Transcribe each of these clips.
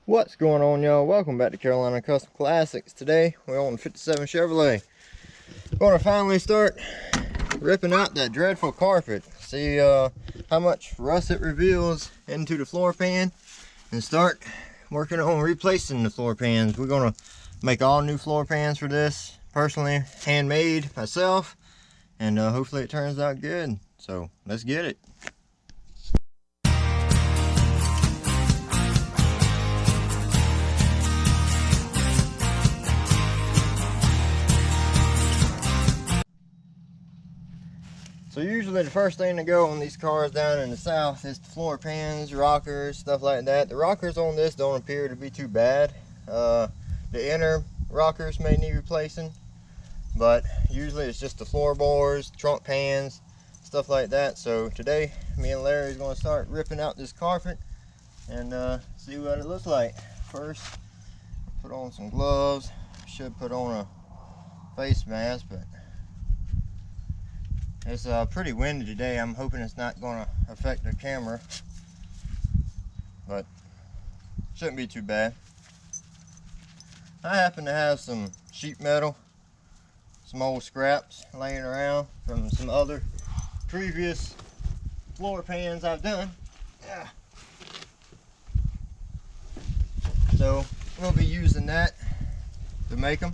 What's going on, y'all? Welcome back to Carolina Custom Classics. Today we're on 57 Chevrolet. We're going to finally start ripping out that dreadful carpet. See how much rust it reveals into the floor pan, and start working on replacing the floor pans. We're going to make all new floor pans for this, personally handmade myself, and hopefully it turns out good. So let's get it. So usually the first thing to go on these cars down in the south is the floor pans, rockers, stuff like that. The rockers on this don't appear to be too bad. The inner rockers may need replacing, but usually it's just the floorboards, trunk pans, stuff like that. So today me and Larry is going to start ripping out this carpet and see what it looks like. First, put on some gloves. Should put on a face mask, but it's pretty windy today. I'm hoping it's not going to affect the camera, but shouldn't be too bad. I happen to have some sheet metal, some old scraps laying around from some other previous floor pans I've done. Yeah. So we'll be using that to make them,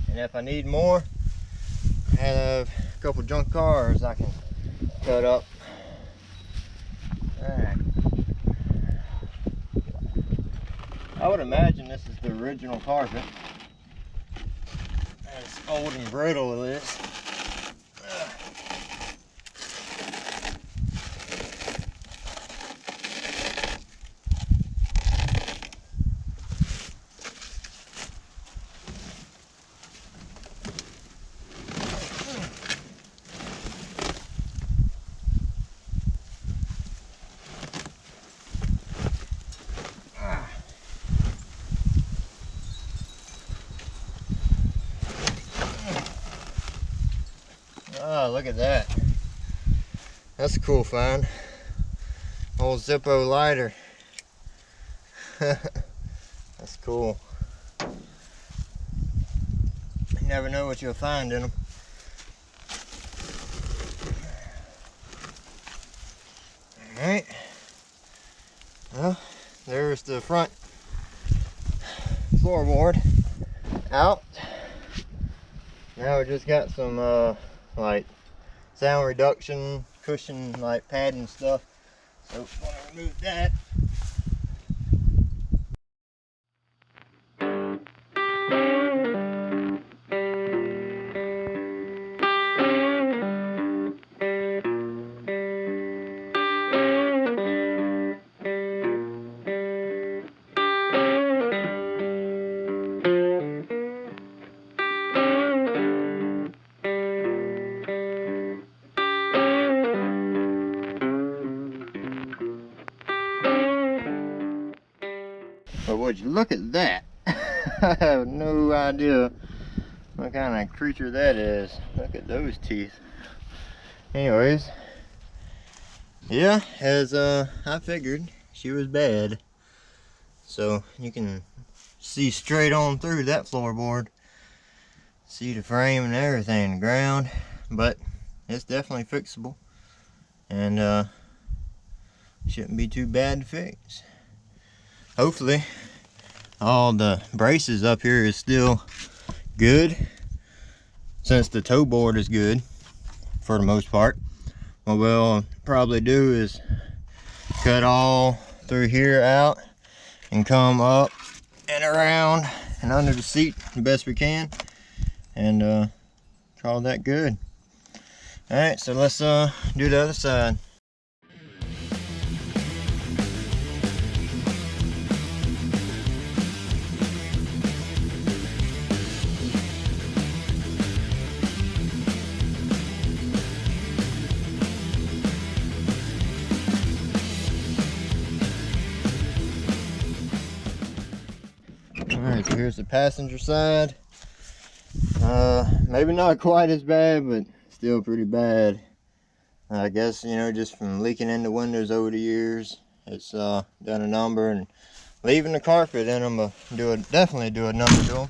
and if I need more, I have a couple junk cars I can cut up. Alright. I would imagine this is the original carpet. As old and brittle it is. Oh, look at that. That's a cool find. Old Zippo lighter. That's cool. You never know what you'll find in them. Alright. Well, there's the front floorboard out. Now we just got some like sound reduction cushion, like padding stuff, so I'm gonna remove that. But would you look at that? I have no idea what kind of creature that is. Look at those teeth. Anyways, yeah, as I figured, she was bad. So you can see straight on through that floorboard. See the frame and everything, the ground. But it's definitely fixable. And shouldn't be too bad to fix. Hopefully all the braces up here is still good, since the toe board is good for the most part. What we'll probably do is cut all through here out and come up and around and under the seat the best we can, and call that good. Alright, so let's do the other side. Alright, so here's the passenger side. Maybe not quite as bad, but still pretty bad. I guess, you know, just from leaking in the windows over the years. it's done a number, and leaving the carpet in them definitely do a number to them.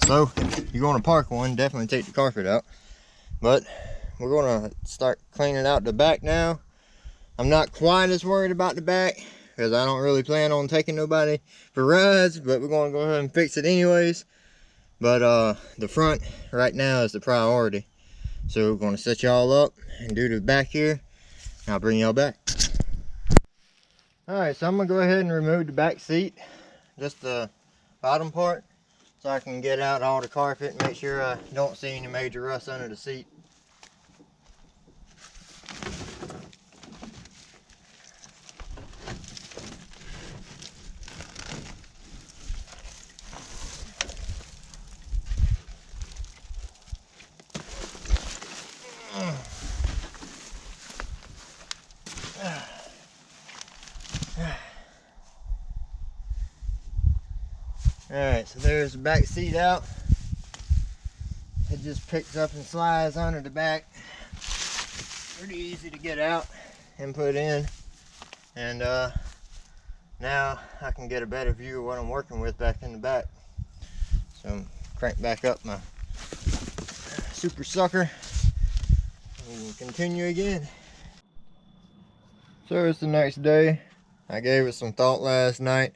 So if you're going to park one, definitely take the carpet out. But we're going to start cleaning out the back now. I'm not quite as worried about the back because I don't really plan on taking nobody for rides, but we're going to go ahead and fix it anyways. But the front right now is the priority. So we're going to set y'all up and do the back here, and I'll bring y'all back. Alright, so I'm going to go ahead and remove the back seat, just the bottom part, so I can get out all the carpet and make sure I don't see any major rust under the seat. Alright, so there's the back seat out. It just picks up and slides under the back. Pretty easy to get out and put in. And now I can get a better view of what I'm working with back in the back. So crank back up my super sucker and continue again. So it's the next day. I gave it some thought last night.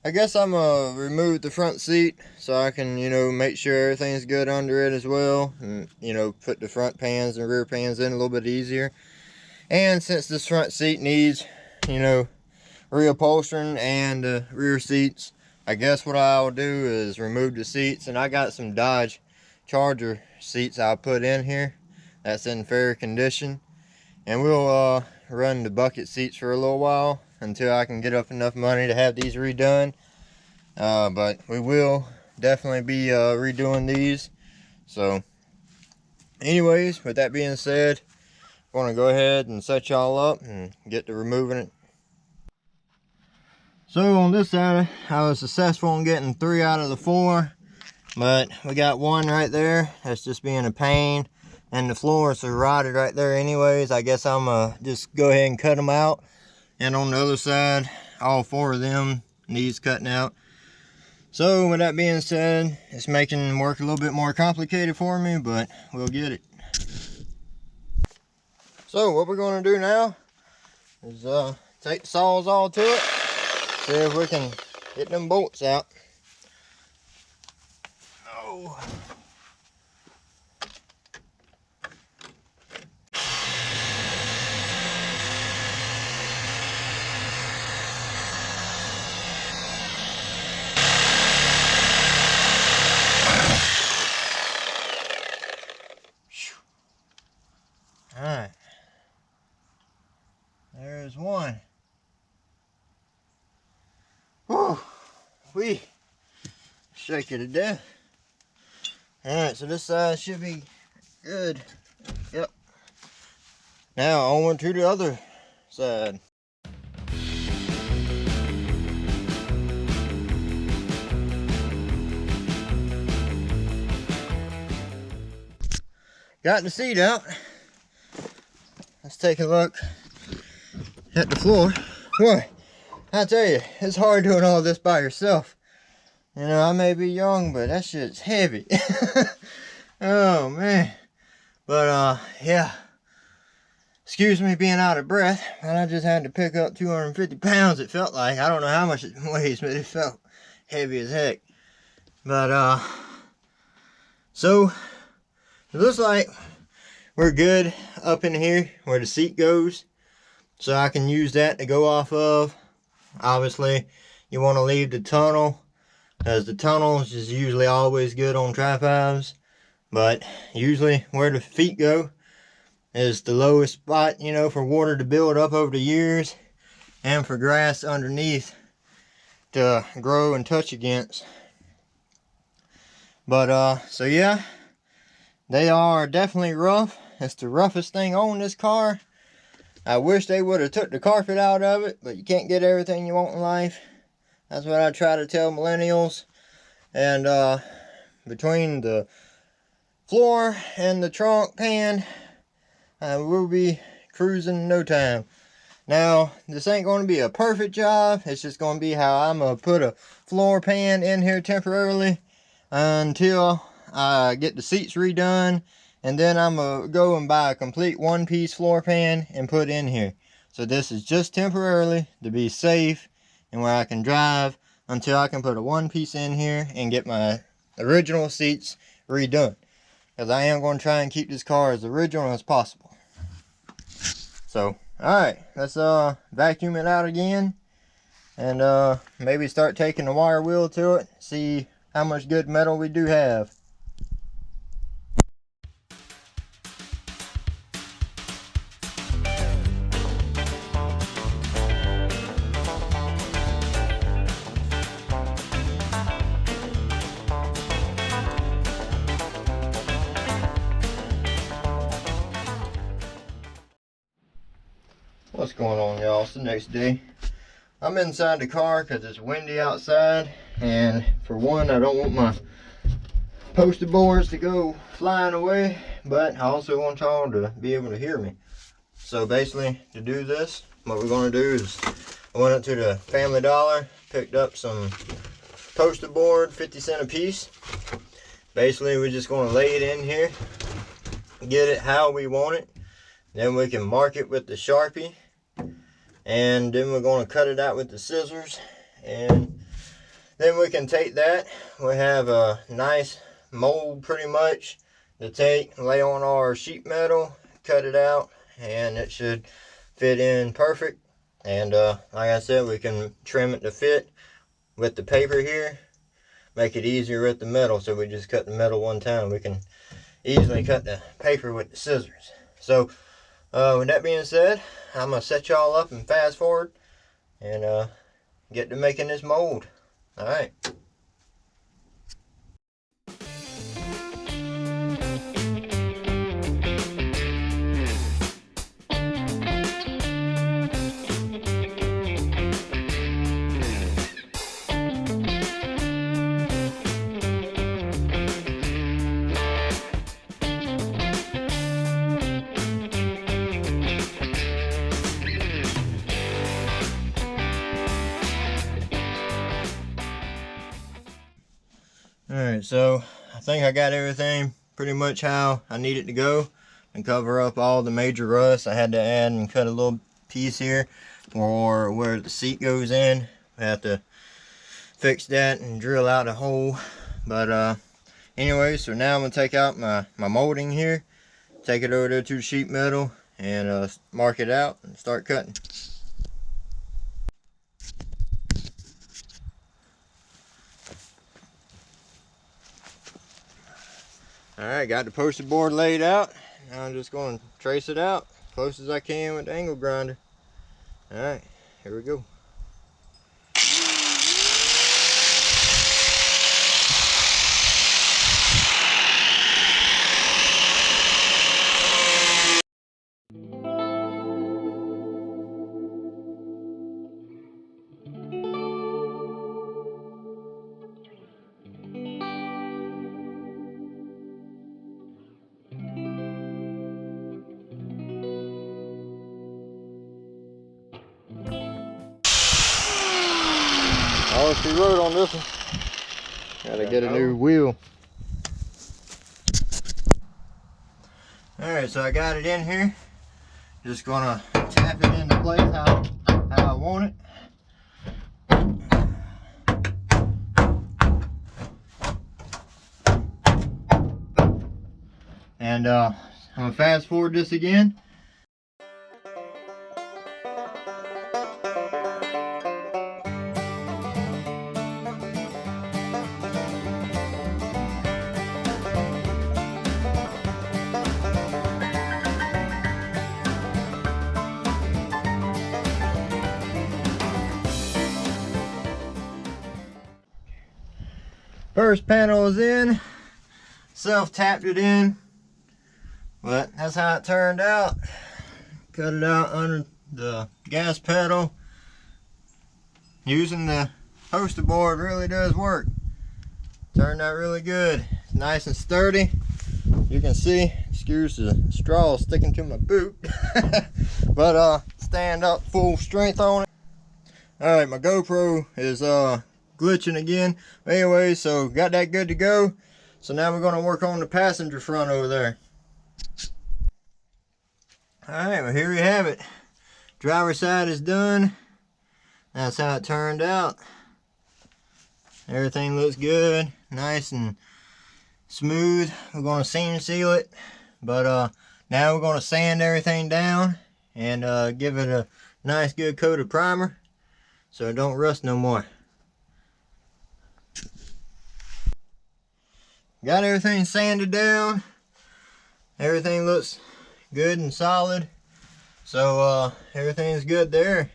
I guess I'm gonna remove the front seat so I can, make sure everything's good under it as well, and put the front pans and rear pans in a little bit easier. And since this front seat needs, reupholstering and the rear seats, I guess what I'll do is remove the seats, and I got some Dodge Charger seats I'll put in here that's in fair condition, and we'll run the bucket seats for a little while until I can get up enough money to have these redone. But we will definitely be redoing these. So anyways, with that being said, I'm going to go ahead and set y'all up and get to removing it. So on this side, I was successful in getting 3 out of the 4, but we got one right there that's just being a pain, and the floors are rotted right there anyways. I guess I'm gonna just go ahead and cut them out. And on the other side, all 4 of them needs cutting out. So with that being said, it's making work a little bit more complicated for me, but we'll get it. So what we're going to do now is take the Sawzall to it, see if we can get them bolts out. Oh. Alright, there's one. Whew, we shake it to death. Alright, so this side should be good. Yep. Now on to the other side. Got the seat out. Let's take a look at the floor. Boy, I tell you, it's hard doing all this by yourself. I may be young, but that shit's heavy. Oh man. But yeah. Excuse me being out of breath, and I just had to pick up 250 pounds, it felt like. I don't know how much it weighs, but it felt heavy as heck. But so it looks like we're good up in here where the seat goes, so I can use that to go off of. Obviously, you want to leave the tunnel, as the tunnel is usually always good on tripods, but usually where the feet go is the lowest spot, for water to build up over the years and for grass underneath to grow and touch against. But so yeah, they are definitely rough. It's the roughest thing on this car. I wish they would have took the carpet out of it, but you can't get everything you want in life. That's what I try to tell millennials. And between the floor and the trunk pan, we'll be cruising in no time. Now, this ain't going to be a perfect job. It's just going to be how I'm going to put a floor pan in here temporarily until I get the seats redone. And then I'm going to go and buy a complete one-piece floor pan and put in here. So this is just temporarily to be safe and where I can drive until I can put a one-piece in here and get my original seats redone. Because I am going to try and keep this car as original as possible. So, alright, let's vacuum it out again. And maybe start taking the wire wheel to it. See how much good metal we do have. What's going on, y'all? It's the next day. I'm inside the car because it's windy outside, and for one, I don't want my poster boards to go flying away, but I also want y'all to be able to hear me. So basically, to do this, what we're going to do is I went up to the Family Dollar, picked up some poster board, 50 cents a piece. Basically, we're just going to lay it in here, get it how we want it. Then we can mark it with the Sharpie, and then we're going to cut it out with the scissors, and then we can take that. We have a nice mold pretty much to take, lay on our sheet metal, cut it out, and it should fit in perfect. And like I said, we can trim it to fit with the paper here, make it easier with the metal. So we just cut the metal one time. We can easily cut the paper with the scissors. So with that being said, I'm going to set y'all up and fast forward and get to making this mold. Alright. Alright, so I think I got everything pretty much how I need it to go and cover up all the major rust. I had to add and cut a little piece here for where the seat goes in. I have to fix that and drill out a hole. But anyway, so now I'm going to take out my molding here, take it over there to the sheet metal and mark it out and start cutting. Alright, got the poster board laid out. Now I'm just going to trace it out as close as I can with the angle grinder. Alright, here we go. All she wrote on this one. Gotta get a new wheel. Alright, so I got it in here. Just gonna tap it into place how I want it. And I'm gonna fast forward this again. First panel is in, self-tapped it in, but that's how it turned out. Cut it out under the gas pedal. Using the poster board really does work. Turned out really good. It's nice and sturdy. You can see, excuse the straw sticking to my boot, but stand up full strength on it. Alright, my GoPro is glitching again. But anyway, so got that good to go. So now we're going to work on the passenger front over there. Alright, well here we have it. Driver's side is done. That's how it turned out. Everything looks good, nice and smooth. We're going to seam seal it, but now we're going to sand everything down and give it a nice good coat of primer so it don't rust no more. Got everything sanded down. Everything looks good and solid, so everything's good there.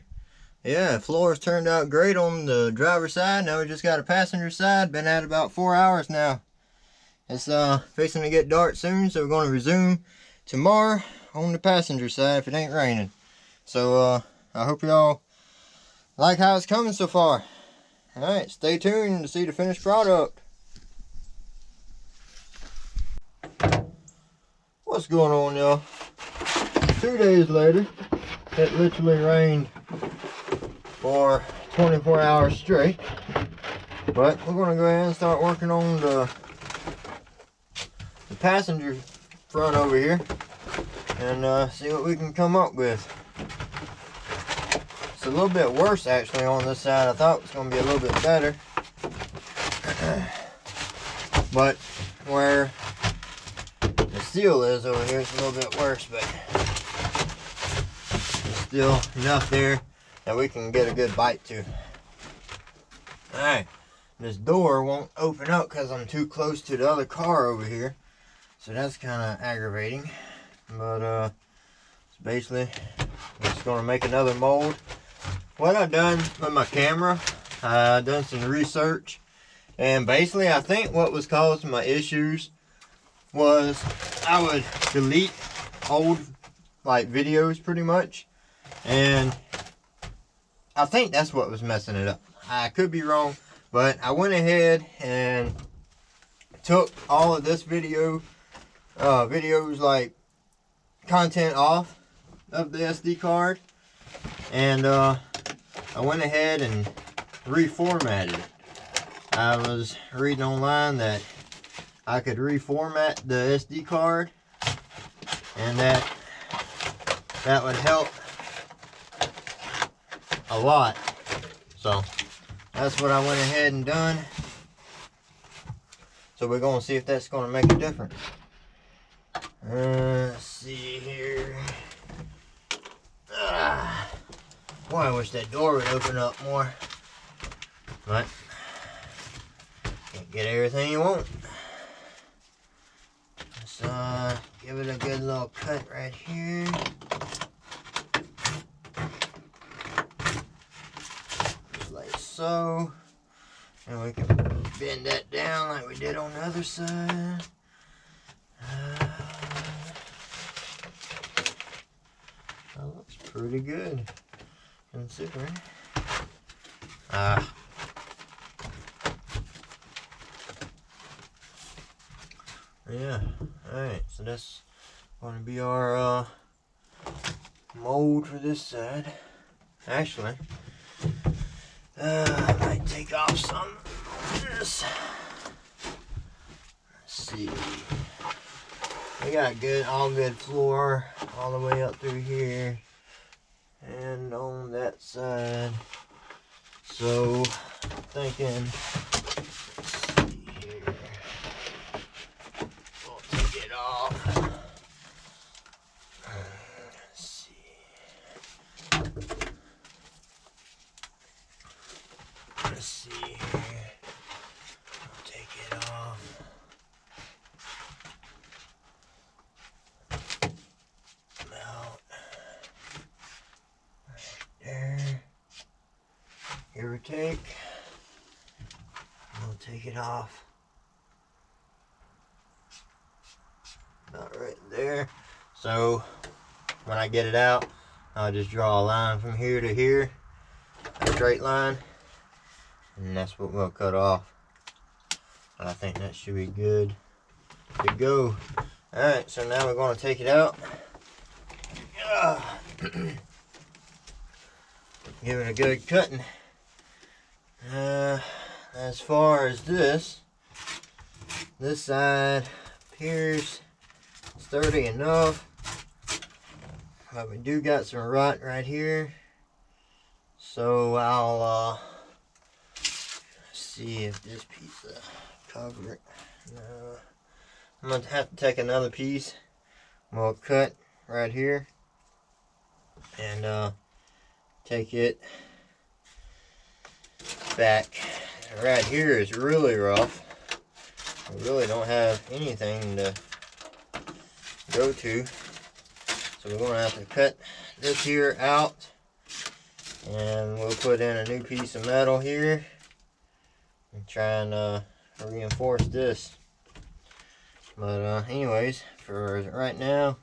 Yeah, floors turned out great on the driver's side. Now we just got a passenger side. Been at about 4 hours now. It's fixing to get dark soon, so we're going to resume tomorrow on the passenger side if it ain't raining. So I hope y'all like how it's coming so far. Alright, stay tuned to see the finished product. What's going on, y'all? 2 days later, it literally rained for 24 hours straight, but we're going to go ahead and start working on the passenger front over here and see what we can come up with. It's a little bit worse actually on this side. I thought it was going to be a little bit better, but where the steel is over here, it's a little bit worse, but there's still enough there that we can get a good bite to. Alright, this door won't open up because I'm too close to the other car over here, so that's kind of aggravating. But basically I'm just going to make another mold. What I've done with my camera, I've done some research, and basically I think what was causing my issues was I would delete old like videos pretty much, and I think that's what was messing it up. I could be wrong, but I went ahead and took all of this videos like content off of the SD card, and I went ahead and reformatted it. I was reading online that I could reformat the SD card, and that would help a lot. So that's what I went ahead and done. So we're going to see if that's going to make a difference. Let's see here. Boy, I wish that door would open up more, but can't get everything you want. Let's give it a good little cut right here. So, and we can bend that down like we did on the other side. That looks pretty good, considering. Yeah, alright, so that's going to be our mold for this side. Actually, I might take off some of this. Let's see. We got all good floor all the way up through here and on that side. So thinking, let's see here. We'll take it off. Let's see. Let's see here. I'll take it off. Out. Right there. Give or take. We'll take it off. About right there. So when I get it out, I'll just draw a line from here to here. A straight line. And that's what we'll cut off. But I think that should be good. to go. Alright, so now we're going to take it out. Give it a good cutting. As far as this side appears sturdy enough, but we do got some rot right here. So I'll see if this piece will cover it. No. I'm going to have to take another piece. We'll cut right here and take it back. Right here is really rough. We really don't have anything to go to. So we're going to have to cut this here out. And we'll put in a new piece of metal here. And try and reinforce this. But anyways, for right now,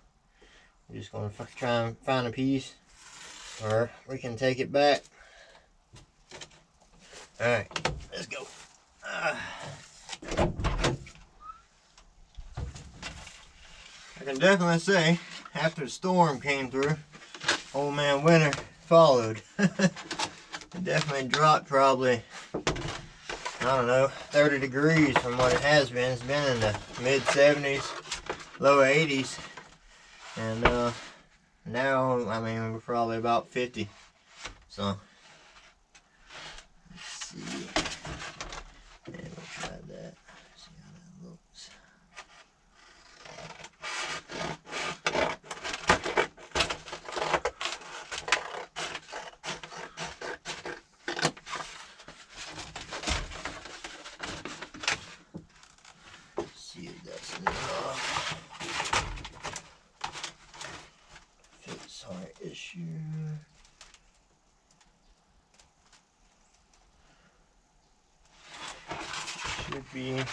we're just going to try and find a piece. Or we can take it back. Alright, let's go. I can definitely say, after the storm came through, old man winter followed. It definitely dropped probably, I don't know, 30 degrees from what it has been. It's been in the mid 70s, low 80s. And now, I mean, we're probably about 50. So, let's see. And we'll try that. See how that looks. See if that's enough. Fits our issue. Should be.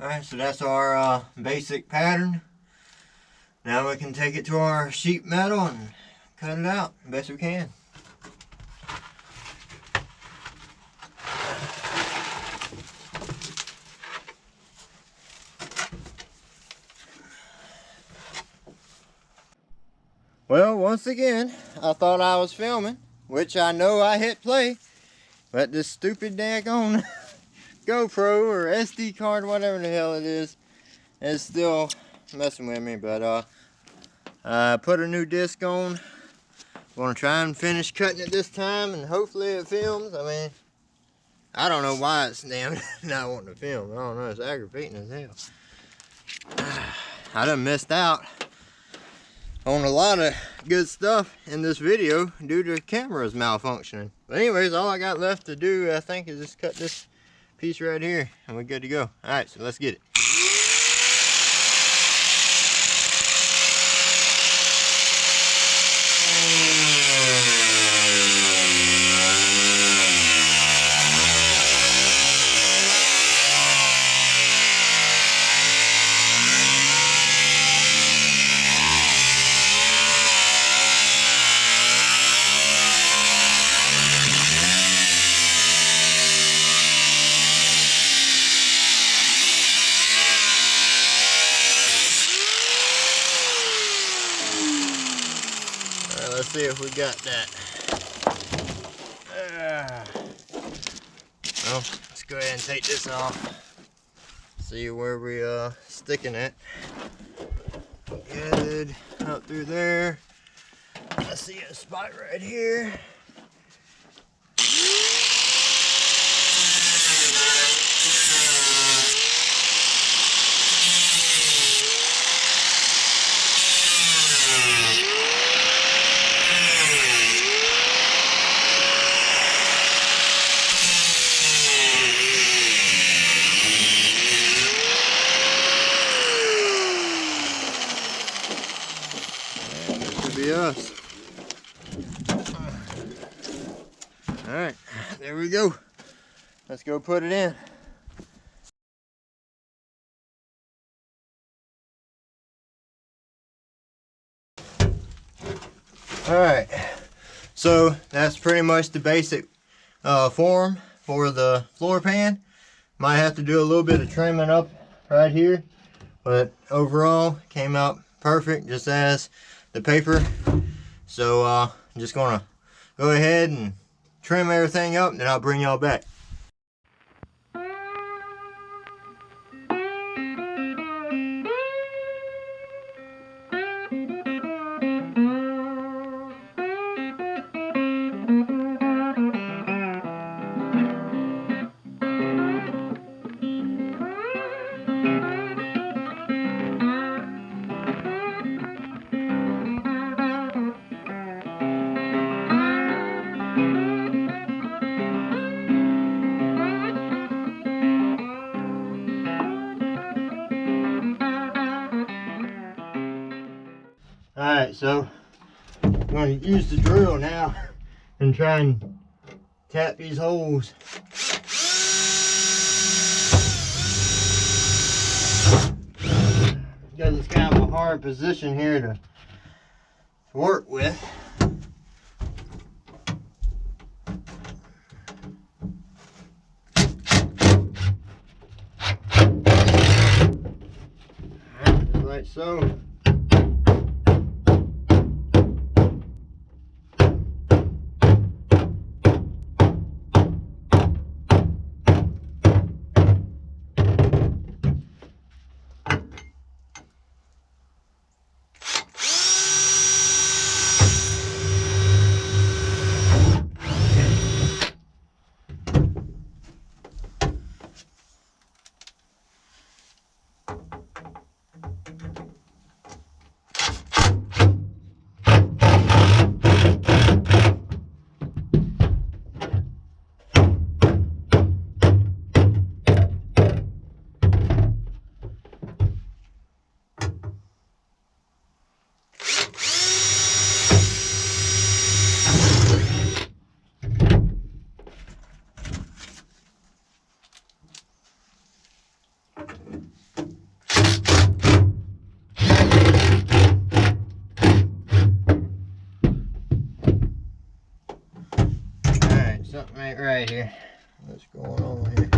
Alright, so that's our basic pattern. Now we can take it to our sheet metal and cut it out the best we can. Well, once again, I thought I was filming, which I know I hit play, but this stupid daggone GoPro or SD card, whatever the hell it is still messing with me. But I put a new disc on. Gonna try and finish cutting it this time, and hopefully it films. I mean, I don't know why it's damn not wanting to film. I don't know, it's aggravating as hell. I done missed out on a lot of good stuff in this video due to cameras malfunctioning. But anyways, all I got left to do, I think, is just cut this piece right here, and we're good to go. Alright, so let's get it. Let's see if we got that. Well, let's go ahead and take this off. See where we sticking it. Good, up through there. I see a spot right here. Be us. Alright, there we go. Let's go put it in. Alright, so that's pretty much the basic form for the floor pan. Might have to do a little bit of trimming up right here, but overall came out perfect, just as the paper. So I'm just gonna go ahead and trim everything up, and then I'll bring y'all back. Alright, so I'm going to use the drill now and try and tap these holes. Because it's kind of a hard position here to work with. Alright, just like so. Something ain't right here. What's going on here?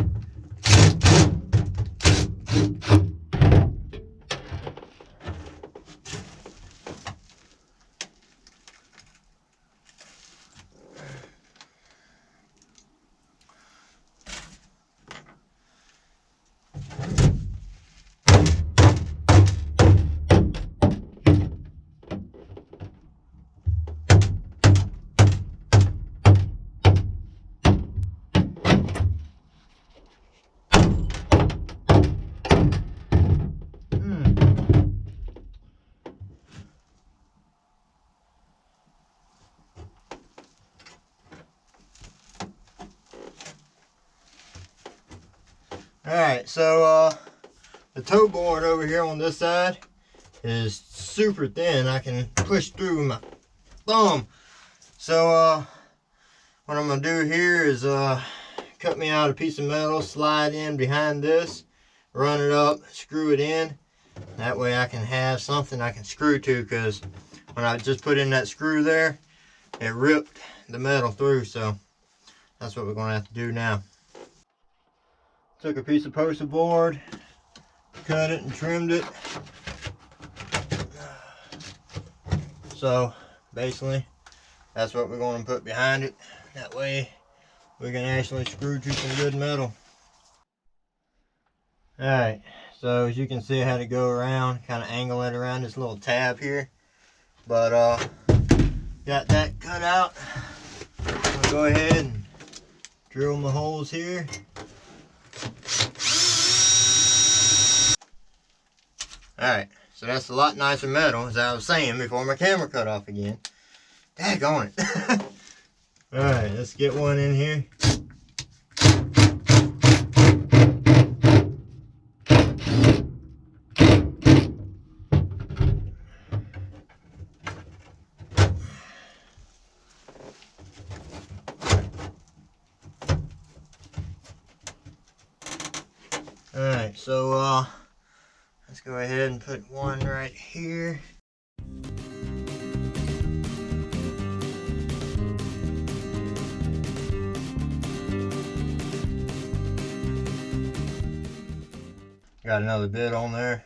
Alright, so the toe board over here on this side is super thin. I can push through with my thumb. So what I'm going to do here is cut me out a piece of metal, slide in behind this, run it up, screw it in. That way I can have something I can screw to, because when I just put in that screw there, it ripped the metal through. So that's what we're going to have to do now. Took a piece of poster board, cut it and trimmed it. So basically that's what we're going to put behind it. That way we can actually screw to some good metal. Alright, so as you can see, I had to go around, kind of angle it around this little tab here. But got that cut out. I'll go ahead and drill my holes here. Alright, so that's a lot nicer metal, as I was saying before my camera cut off again. Daggone it. Alright, let's get one in here. Alright, so let's go ahead and put one right here. Got another bit on there.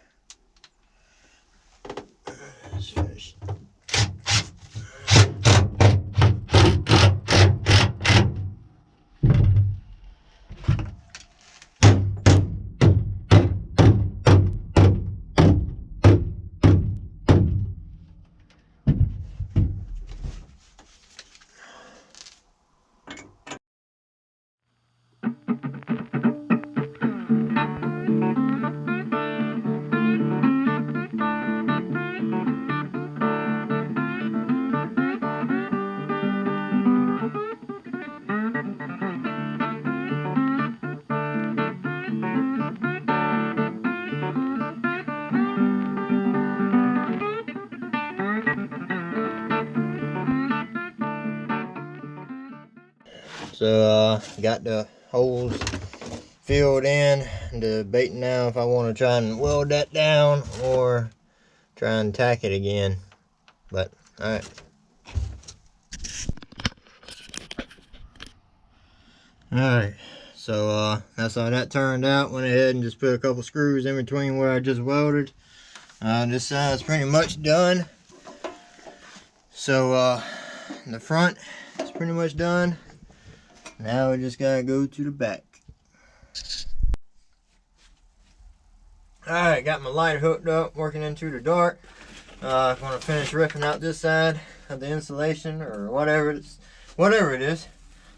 So got the holes filled in, debating now if I want to try and weld that down or try and tack it again. But alright. Alright, so that's how that turned out. Went ahead and just put a couple screws in between where I just welded. This side's pretty much done. So the front is pretty much done. Now we just gotta go to the back. Alright, got my light hooked up, working into the dark. I'm gonna finish ripping out this side of the insulation or whatever it is.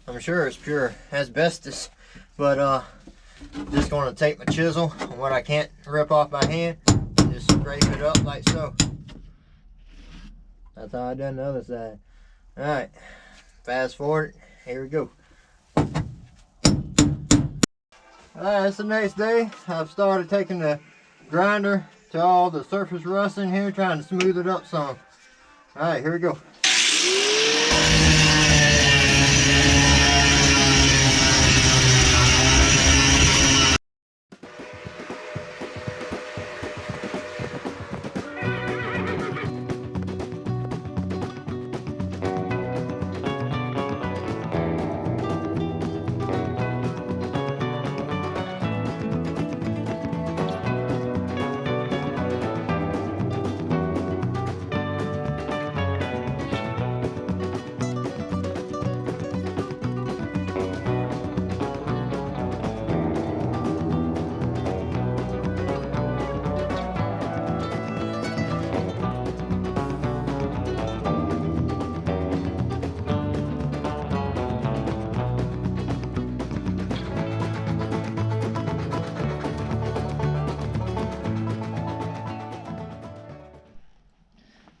I'm sure it's pure asbestos, but just gonna take my chisel and what I can't rip off by hand and just scrape it up like so. That's how I done the other side. Alright, fast forward, here we go. Alright, it's the next day. I've started taking the grinder to all the surface rust in here, trying to smooth it up some. Alright, here we go.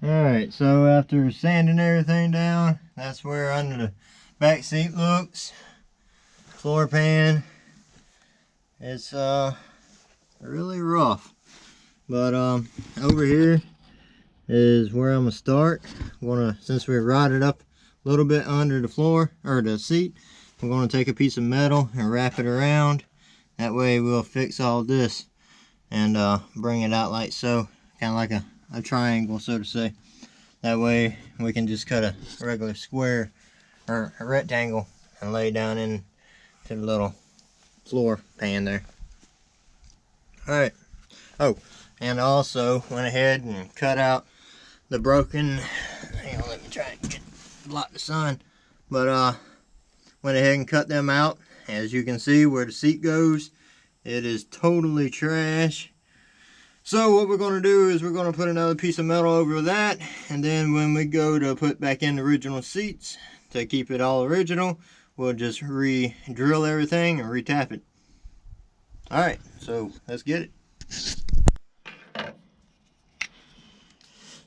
Alright, so after sanding everything down, that's where under the back seat looks. Floor pan It's really rough. But over here is where I'm gonna start. Since we ride it up a little bit under the floor or the seat, we're gonna take a piece of metal and wrap it around. That way we'll fix all this and bring it out like so, kind of like a triangle, so to say. That way we can just cut a regular square or a rectangle and lay down into the little floor pan there. Alright. Oh, and also went ahead and cut out the broken, hang on, let me try and block the sun. But went ahead and cut them out. As you can see where the seat goes, it is totally trash. So what we're going to do is we're going to put another piece of metal over that, and then when we go to put back in the original seats to keep it all original, we'll just re-drill everything and re-tap it. Alright, so let's get it.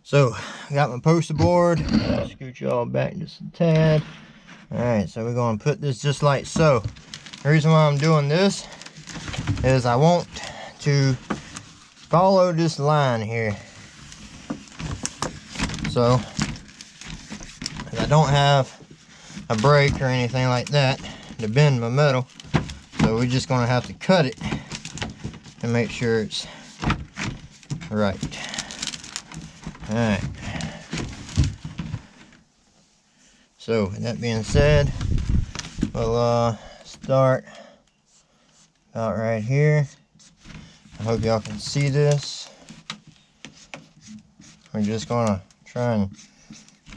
So I got my poster board. I'll scoot you all back just a tad. Alright, so we're going to put this just like so. The reason why I'm doing this is I want to follow this line here. So I don't have a brake or anything like that to bend my metal, so we're just going to have to cut it to make sure it's right. Alright, so with that being said, we'll start about right here. I hope y'all can see this. We're just gonna try and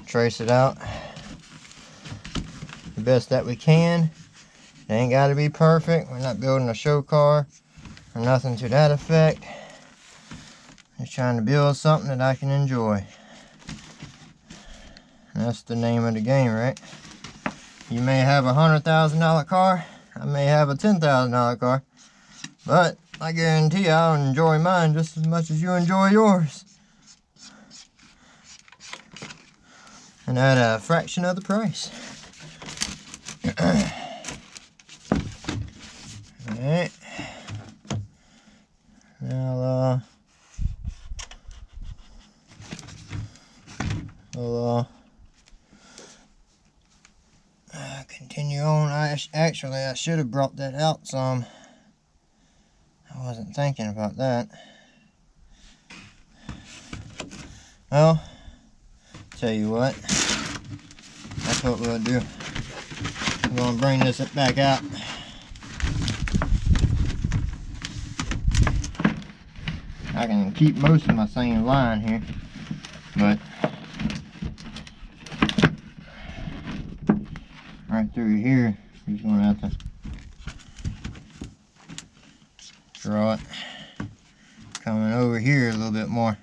trace it out the best that we can. It ain't gotta be perfect. We're not building a show car or nothing to that effect. Just trying to build something that I can enjoy. And that's the name of the game, right? You may have a $100,000 car. I may have a $10,000 car. But I guarantee I'll enjoy mine just as much as you enjoy yours. And at a fraction of the price. Alright. Now, we'll continue on. Actually, I should have brought that out some. I wasn't thinking about that. Well, tell you what. That's what we'll do. I'm going to bring this back out. I can keep most of my same line here, but right through here, you're just going to have to draw it coming over here a little bit more.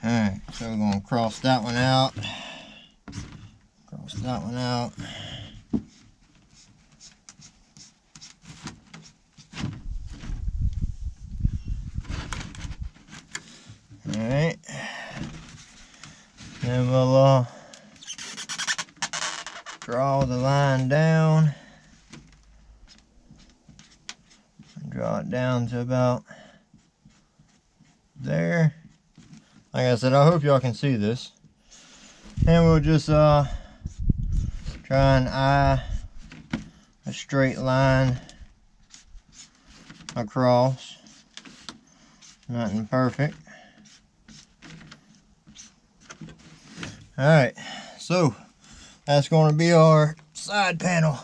Alright, so we're going to cross that one out. Cross that one out. Alright. Then we'll draw the line down. Draw it down to about there. Like I said, I hope y'all can see this. And we'll just try and eye a straight line across. Nothing perfect. Alright, so that's going to be our side panel.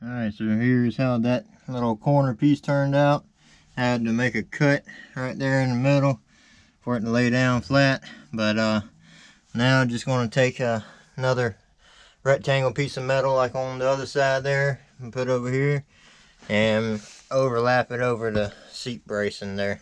Alright, so here's how that little corner piece turned out. I had to make a cut right there in the middle for it to lay down flat, but Now just going to take another rectangle piece of metal like on the other side there and put over here and overlap it over the seat bracing there.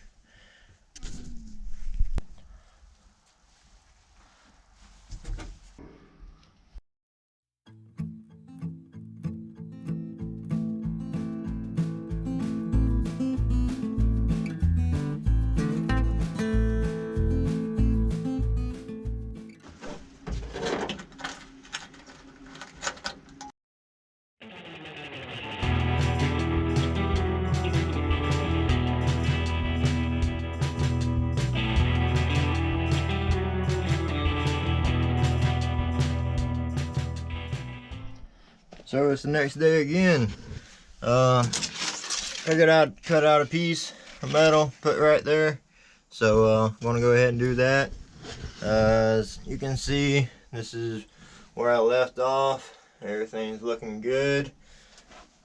So it's the next day again. Figured I'd cut out a piece of metal, put right there. So I'm gonna go ahead and do that. As you can see, this is where I left off. Everything's looking good.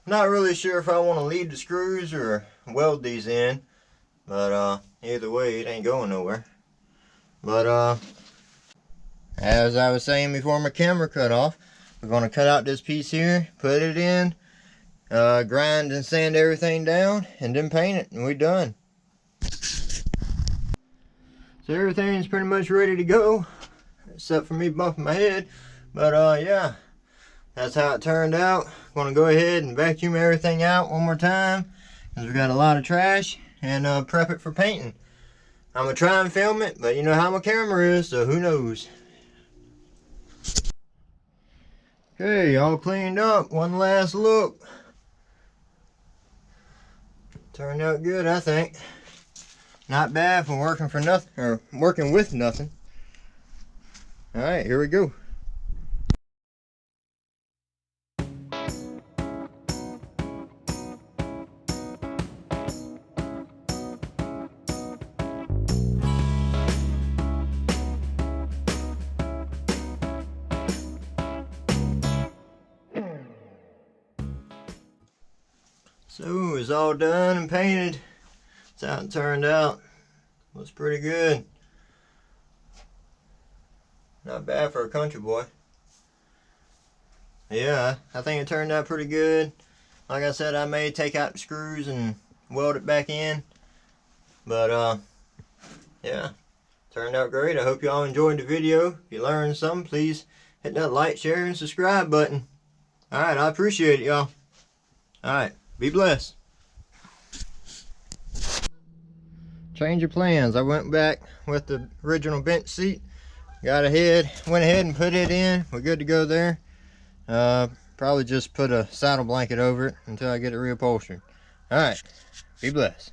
Not really sure if I want to leave the screws or weld these in, but either way, it ain't going nowhere. But as I was saying before my camera cut off, we're going to cut out this piece here, put it in, grind and sand everything down, and then paint it, and we're done. So everything's pretty much ready to go, except for me bumping my head. But yeah, that's how it turned out. Going to go ahead and vacuum everything out one more time, because we got a lot of trash, and prep it for painting. I'm going to try and film it, but you know how my camera is, so who knows. Okay, all cleaned up. One last look. Turned out good, I think. Not bad for working for nothing, or working with nothing. All right, here we go. So it's all done and painted. That's how it turned out. Looks pretty good. Not bad for a country boy. Yeah, I think it turned out pretty good. Like I said, I may take out the screws and weld it back in. But yeah, turned out great. I hope y'all enjoyed the video. If you learned something, please hit that like, share, and subscribe button. Alright, I appreciate it, y'all. Alright. Be blessed. Change of plans. I went back with the original bench seat. Went ahead and put it in. We're good to go there. Probably just put a saddle blanket over it until I get it reupholstered. Alright. Be blessed.